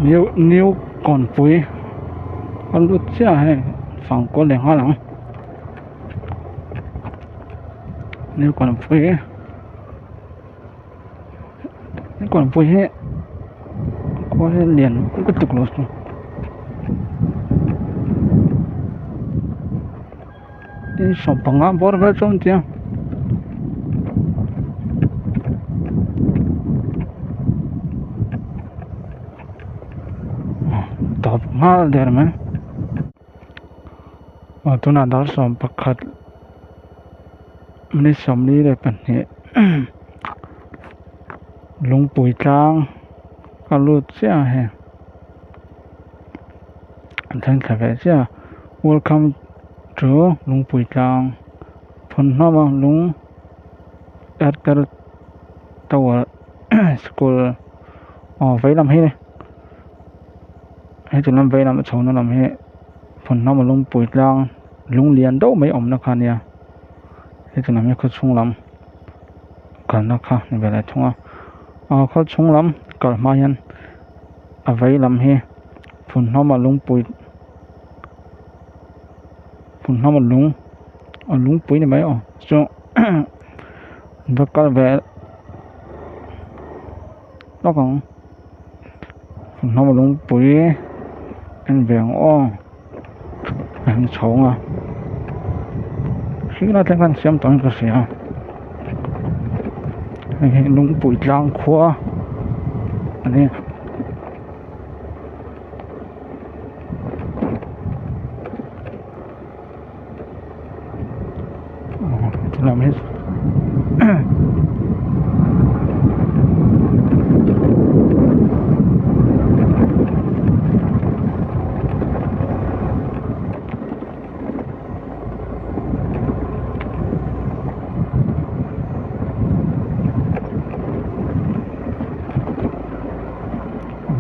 นิ้วก่อนปุ๋ยเขาลุดเสียให้ฝั่งก้นแหลงข้างหลังนิ้วก่อนปุ๋ยนิ้วก่อนปุ๋ยให้ก็ให้เหรียญก็ตกลงนี่สองปังอ่ะบอร์เวอร์จงเจียงตบมาเดี๋ยวมั้ยตัวนั้นดาวสองปักขัดมันได้สมนี้เลยเป็นเหตุลุงปุ๋ยจางก็รู้เสียแฮะท่านขายเสีย Welcome to ลุงปุ๋ยจางพนน้องลุงแอดกันตัวสกูลไฟลำให้เลยให้จุดลำไฟลำชงนั่นลำให้พนน้องลุงปุ๋ยจางลุงเรียนโดไม่อมนะคะเนี่ยให้จุดลำให้เขาชงลำกันนะคะในเวลาชงเขาชงลำก็มายันไฟลำให้พนน้องลุงปุ๋ยพนน้องลุงปุ๋ยนี่ไหมจงบักกะเวแล้วก็พนน้องลุงปุ๋ยอันเบียงอันชงคือเราแต่งกันเสียมตอนก็เสียให้ลุงปุ๋ยจางครัวอันนี้เราไม่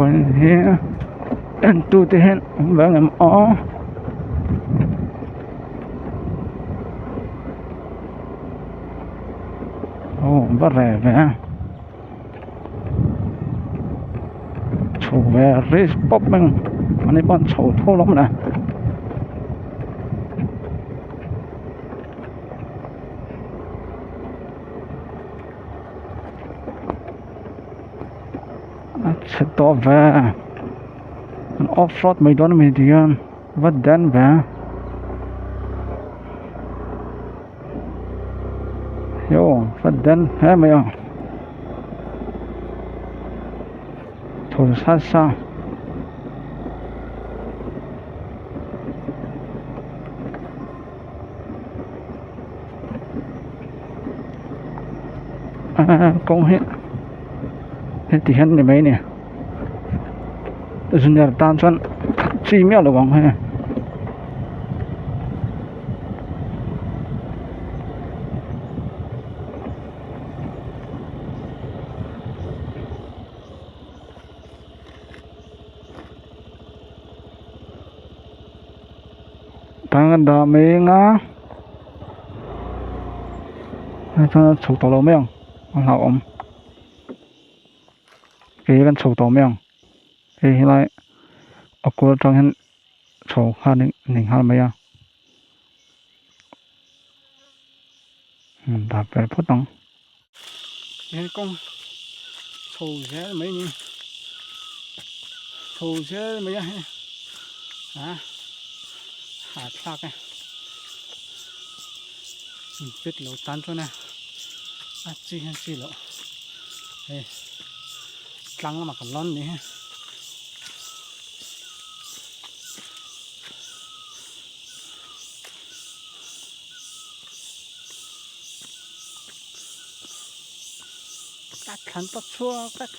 วันนี้อันตู้ที่เห็นบางอย่างบ้าแร่แม่โชว์แวริสป๊อปมึงอันนี้บ้านโชว์ทั่วล้มนะเสร็จตัวแวมันออฟโรดไม่โดนไม่ดีนวัดดันแวโย่วัดดันเฮ้ยไม่เอาโทรศัพท์กงเห็นที่เห็นได้ไหมเนี่ยส่วนใหญ่ตามส่วนซีเมียลระวังให้ทางกันดาเมงอ่ะทางถูกตัวเราไม่ยังเราcáiกันsầu tổ mèo cái lại ở cô trong hen sầu hai nỉnh hai mấy à đạp về phút nóng cái con sầu sẽ mấy nhỉ sầu sẽ mấy à hạt sạc này biết lẩu tán cho nè chi hen chi lẩu đây trắng mà còn lon đấy cắt khăn tóc xua cắt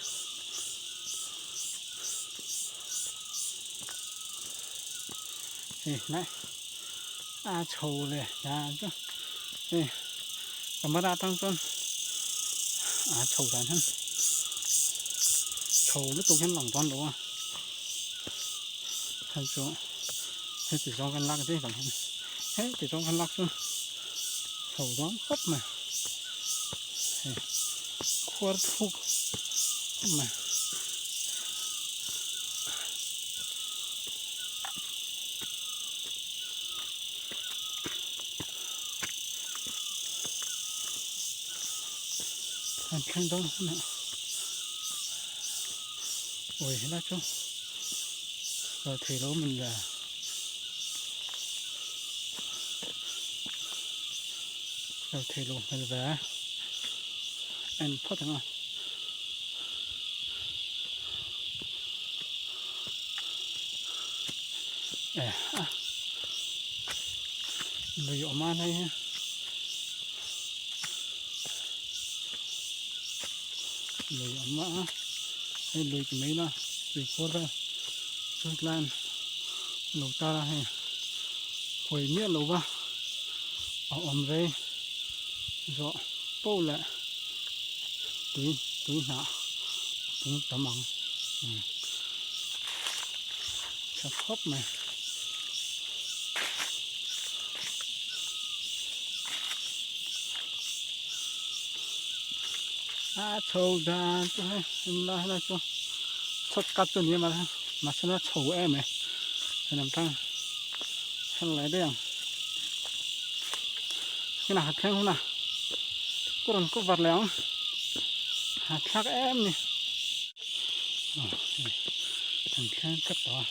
này trầu này chứ đây cầm bắt ra tăng chân trầu đàn hơn trầu nó tụt hen lòng toàn đúng không hay chỗ hay chỉ do căn lắc thế bằng hết chỉ do căn lắc thôi trầu đó khóc mà khoa thuốc mà mình khen đó nè ôi thế là chú rồi thì đó mình là rồi thì luôn mình về anh phát thằng người ở man hay người ở ma hay người chỉ mấy là người cô ra rồi lan lầu ta ra hay hồi miết lầu ba ở đây rõ bầu lại túi nọ cũng tấm bằng sắp khóc này sâu ra cho em là cho sốt cắt cho nhiều mà sao nó sâu em này làm tăng hay lấy đây cái nào hạt khen không nào có vật léo hạt khác em nè thằng khen cắt đó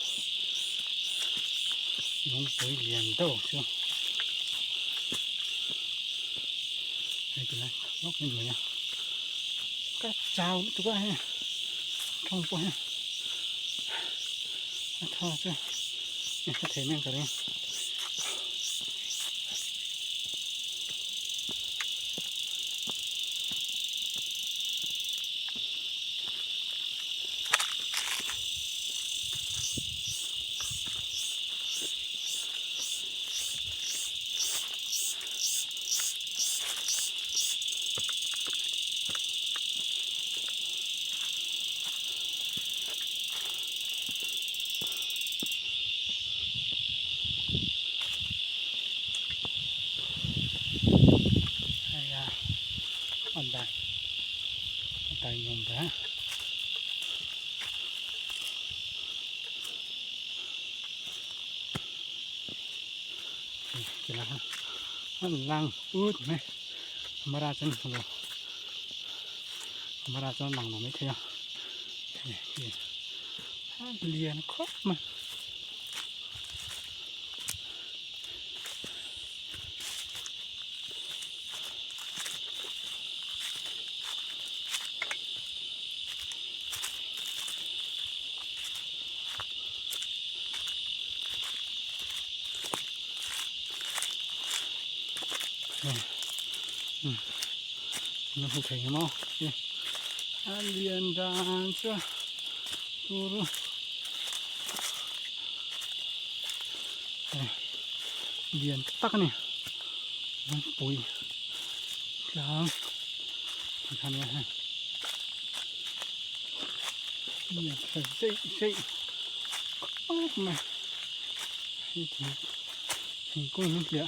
đúng tới liền đâu chưa đây cái này lóc lên rồi nha cắt chào tụi các em không có ha thôi chứ có thể men cả đây anh đây nhung đó chỉ là anh lang ướt này mà ra chân rồi mà ra chân bằng nó mới theo liền khóc mà nó không thấy mau liền ra chưa turu liền tắc này bụi trắng cái này ha liền phải dậy mà thì cũng như vậy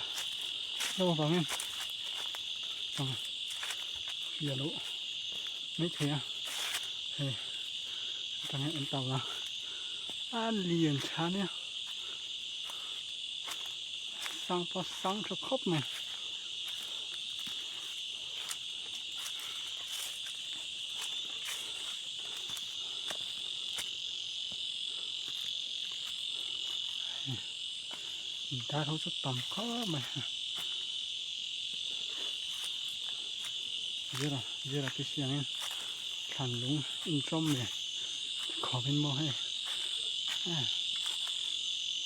đâu vào em giờ lũ mấy thế thì thằng em tàu là liền chán nhá sang cho khóc này người ta không rất tầm khó mà giờ là cái xe này khăn lúng in trong này khó bên mò hay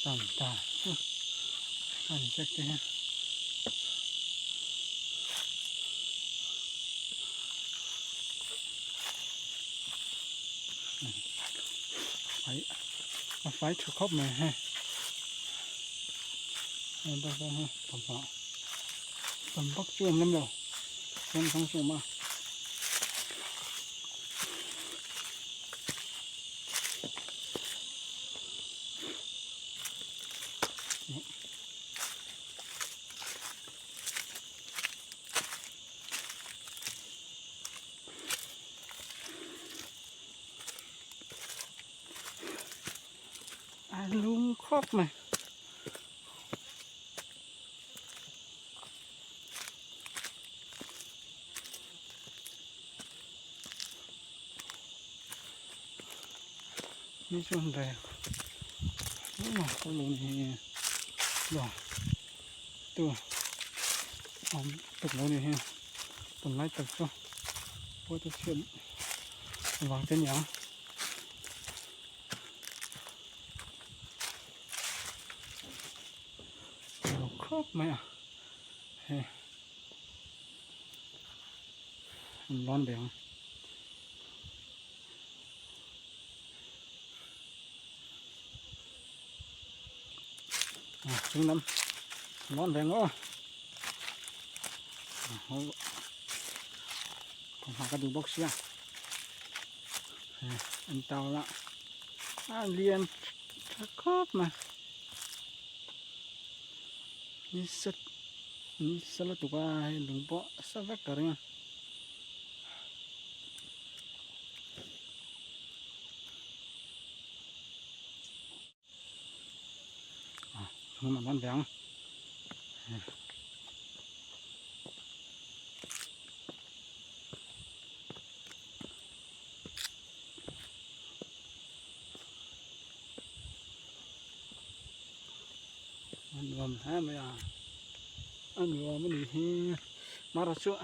tầm tà khăn chắc thế phải cho khóc này ha em ta ha tầm bắc chuông lắm đâu em không chuông mà luôn khóc mà นี่ช่วงแรกก็ลงนี่หรอตัวตึกแล้วนี่ฮะต้นไม้ตึกก็พอจะเชื่อมวางเป็นอย่างครบไหมอ่ะเฮ้ร้อนแดงถึงน้ำร้อนแดงก็ผมหากระดูกบ็อกเสียอันเตาละเรียนครบมานี่salah tu kan lupa sampai karnya teman-teman bang làm hả mày à ăn vừa mới đi mà ra chỗ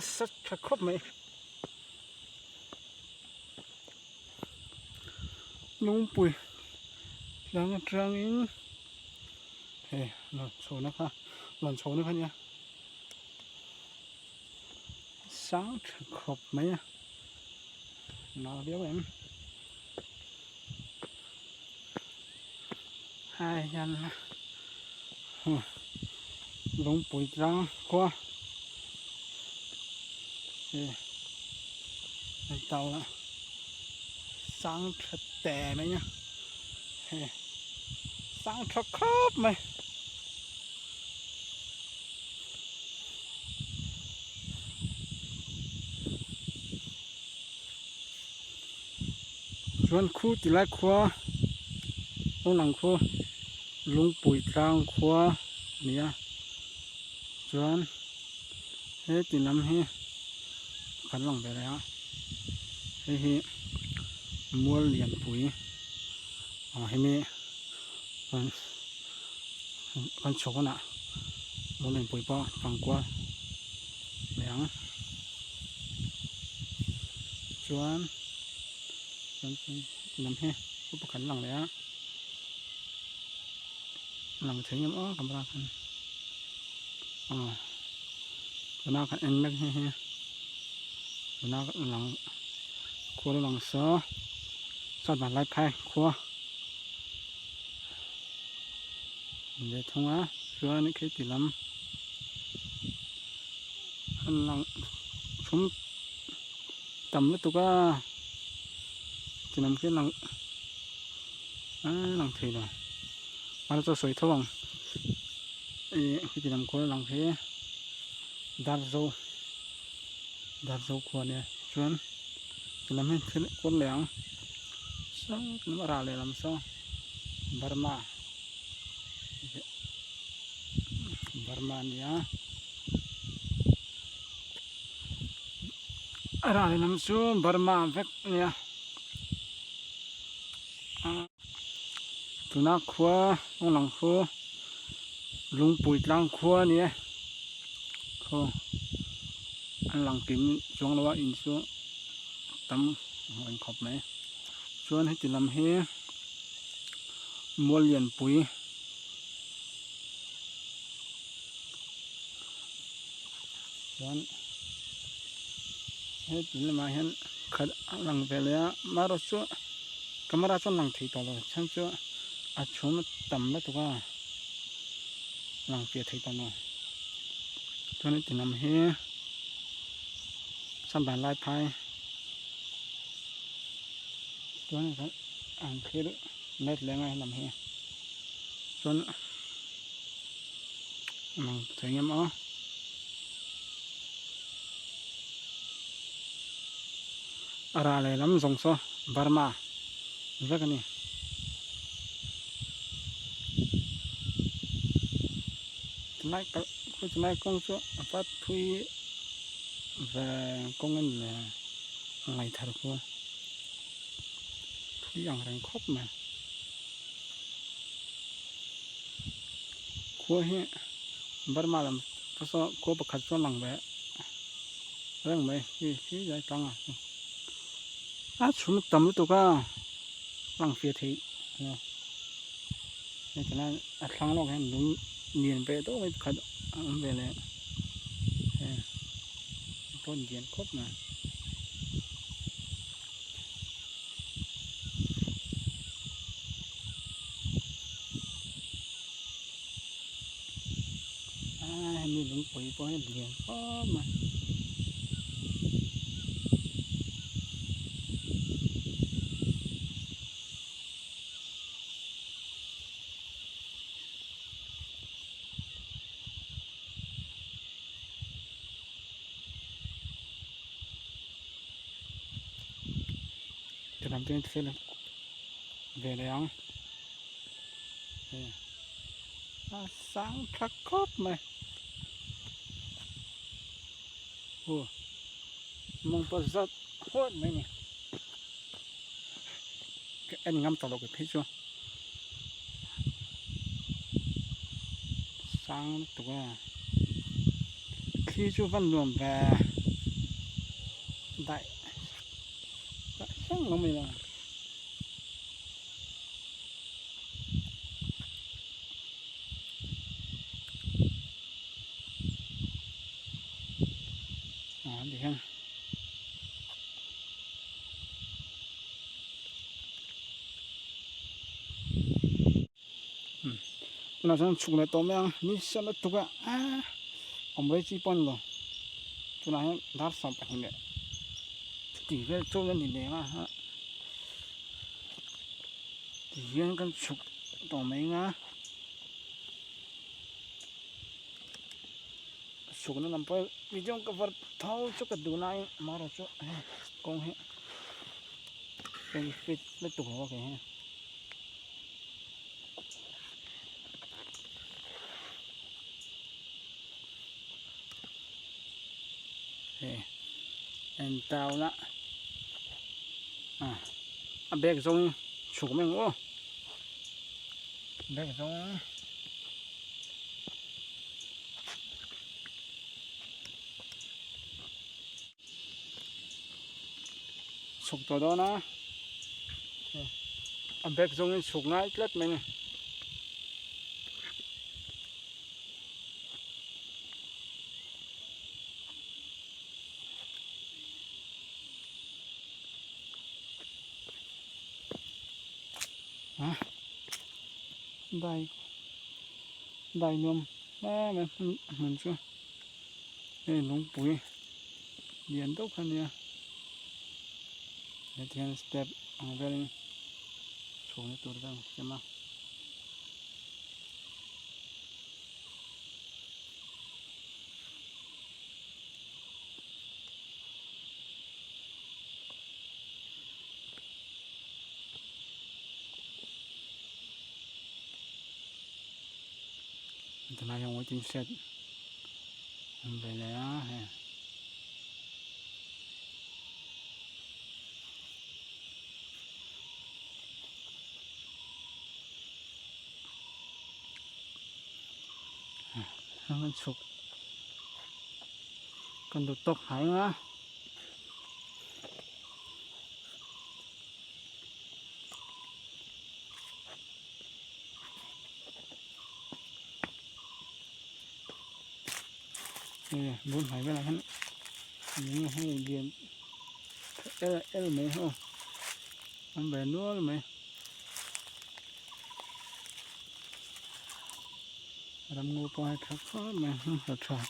sắt thật khóc mày nung bụi đang trang in lần số nữa ha lần số nữa nha sáng thật khóc mày nào biết em hai anh lung bụi trang qua tàu là sáng thật tè mày nhá sáng thật khóc mày chuan khu chỉ lại khoa ông lăng khu lung bụi trang khoa nè chuan hết từ năm he khăn lăng về đấy he mua liền bụi hay mi con số nè mua liền bụi bao bằng qua lẻng chuan năm he cũng khăn lăng đấy lăng thấy nhắm ó camera khăn nó khăn anh mấy he nó lăng cua lăng sớ sát bàn lái phai cua để thông á xưa những cái chỉ lắm anh lăng chúng tầm lúc tụi ca chỉ nằm cái lăng lăng thì rồi mà nó cho sấy thô cái chỉ nằm cua lăng thế đar dâu cua nè chuyên chỉ làm hết cái con lẻng xong nó ra lại làm sao Burma nè ra lại làm sao Burma vét nè tụi nó khua ông lòng khua lung bụi lăng khua nè khô anh lăng kiếm xuống đó in xuống tắm anh khóc này xuống hết chỉ làm hết mua liền bụi xuống hết chỉ làm hết khát lăng vềเลยmà rồi xuống camera cho lăng thấy to rồi chẳng chưa chúng tầm đó tụi con lăng phía thấy to rồi cho nên chỉ làm hết sản bản lai phai cho nên phải ăn khi đó nét lên ngay làm hết cho nên mình thấy em ó ra lại lắm dòng số Burma rất cái này tonight công số phát huy về công nhân là ngày thật của อย่างแรงครบมาขั้วเหี้ยบัดมาแล้วก็ซ้อขั้วประคัดซ้อนหลังแบบเรื่องไหมที่ใหญ่ตังอ่ะชุนต่ำตัวก็หลังเฟียทีเนาะนี่ฉะนั้นครั้งแรกเห็นลุงเนียนไปตัวไม่ขัดไปเลยต้นเนียนครบมามีลุงปุ๋ยพอให้เนียนครบมาจะทำเป็นเสร็จแล้วเดี๋ยวยังสังทักครบมาโอ้มองประสัดโคตรไหมเนี่ยเอ็นงำตลกกับพี่ชัวสังตัวขี้ชัวฟันรวมแบบได้ช่างลงไปละเดี๋ยวเราจะชุกในตัวแมงนี่ฉันตัวก็ผมไม่จีบปนหรอกตัวนั้นดับสองไปเห็นเลยตีไปโจ้ยันดีเลยมาฮะตียันกันชุกตัวแมงชุกนั้นนำไปวิจงกับวัดเท้าชุกกระดูนายมาเราชุกกงเฮเป็นฟิตเล็กตัวโอเคฮะเอ็นเต้าละเบกทรงฉุกแมงโอ้เบกทรงฉุกตัวđóนะเบกทรงฉุกง่ายเล็ดไหมเนี่ยได้ได้นมแม่มันชัวลงปุ๋ยเรียนทุกคนเนี่ยเรียนสเต็ปเวลโชว์ในตัวได้ใช่ไหมทำไมยังไม่ถึงเสร็จไปแล้วมันสุกกันดูตกหายนะนี่บุญหายไปแล้วฮะยังให้เรียนไหมฮะมันแบบนู้นไหมรำงูปล่อยครับก็มาหัดtrack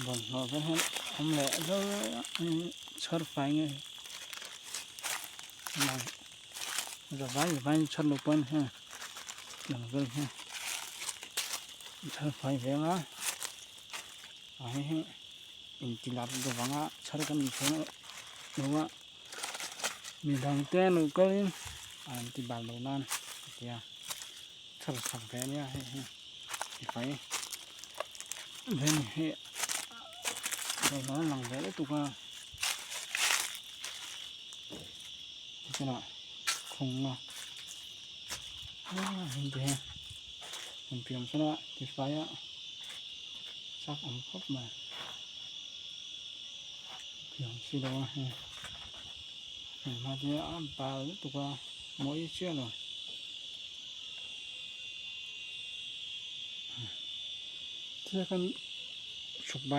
bọn họ vẫn không lẽ đâu chót phải nghe này rồi vay chót lục bên ha đừng vâng ha chót phải về á ấy in chỉ làm đồ vắng á chót cái mình thấy nó đúng á มีทางเต้นก็เล่นที่บ้านเรานั่นเดียวถ้าเราสับแพ้เนี่ยให้ไฟเล่นให้เราล้อหลังแพ้ได้ถูกอ่ะใช่ไหมคงเนาะเห็นไหมมันเปลี่ยนซะละที่ไฟอ่ะซักครบมาเปลี่ยนสิเรามาที่ปลาถูกอ่ะมวยเชื่อเลยเชื่อกันฉุกใบ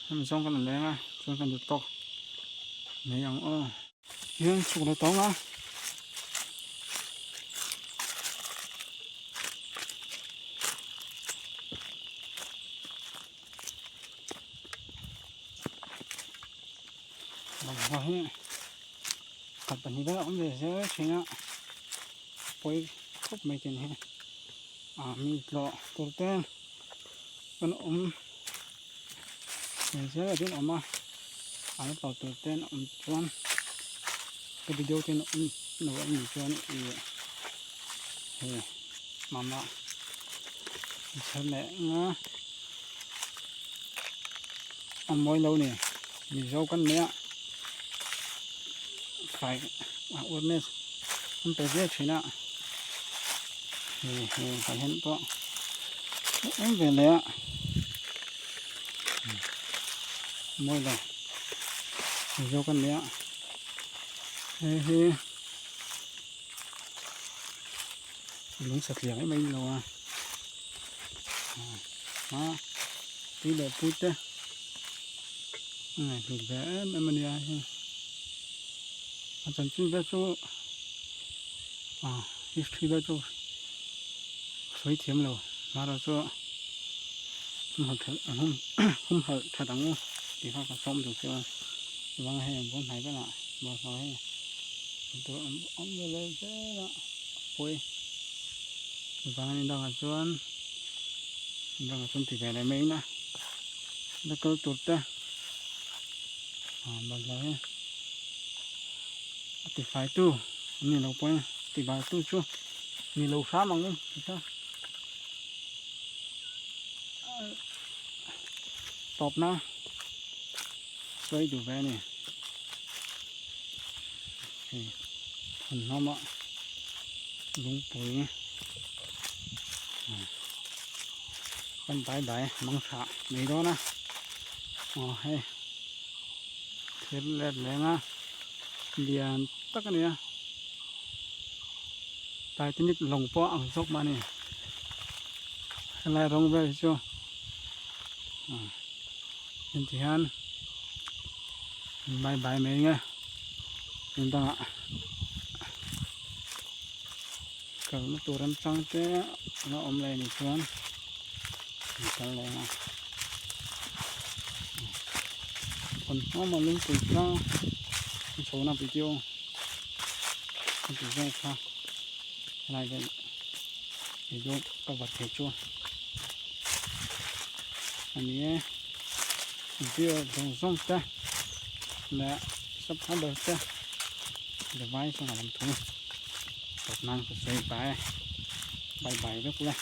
มันส่งกันแรงอ่ะส่งกันจะตกไม่ยังยังฉุกเลยต้องอ่ะบางคนขับแบบนี้แล้วผมจะเจอใช่ไหมไปครบไม่กินฮะมีหล่อตัวเต้นเป็นเจอที่ออกมาต่อตัวเต้นชวนก็วิดีโอที่หนูมีชวนมาเฉลยนะมวยเราเนี่ยมีโซ่กันเนี้ยไฟวันนี้มันไปเรียกใช่ไหมไฟเห็นตัวไปแล้วมวยเรามีโซ่กันเนี้ยลุงสักอย่างไม่รู้ที่แบบพูดเต้ถูกแบบมันยังอาจารย์ช่วยแบบช่วยhistoryแบบช่วยสวยเทียมเรามาเราช่วยหัดหัดถัดตั้งที่เขาซ้อมถูกใช่ไหมวางให้ผมหายไปละบอกเขาให้ตัวเลยเจ้าป่วยวางนี่ดังส่วนที่ไหนไม่นะแล้วก็ตุ่นบางอย่างติดไฟตู้นี่เราไปติดไฟตู้ชั่วมีเราซ้ำมั้งนี่ใช่ตบนะสวยดูแว่เนี่ยคนน้ำอ่ะลุงปุ๋ยเป็นใบมังสะไม่รู้นะให้เทปเล็ดเลยนะเดียนตักเนี่ยตายที่นี่หลงป้อเอาซกมาเนี่ยอะไรลงไปชัวเห็นที่ฮันใบไม่ไงเห็นตั้งkalau turun santai nó om lại này xuống cái này nè còn nó mà lưng tụt ra số nào video ra sao này cái video các vật thể chua anh ấy video đồng sông ta là sắp hết được ta để vay xong là làm thùng năng của xây bài rất là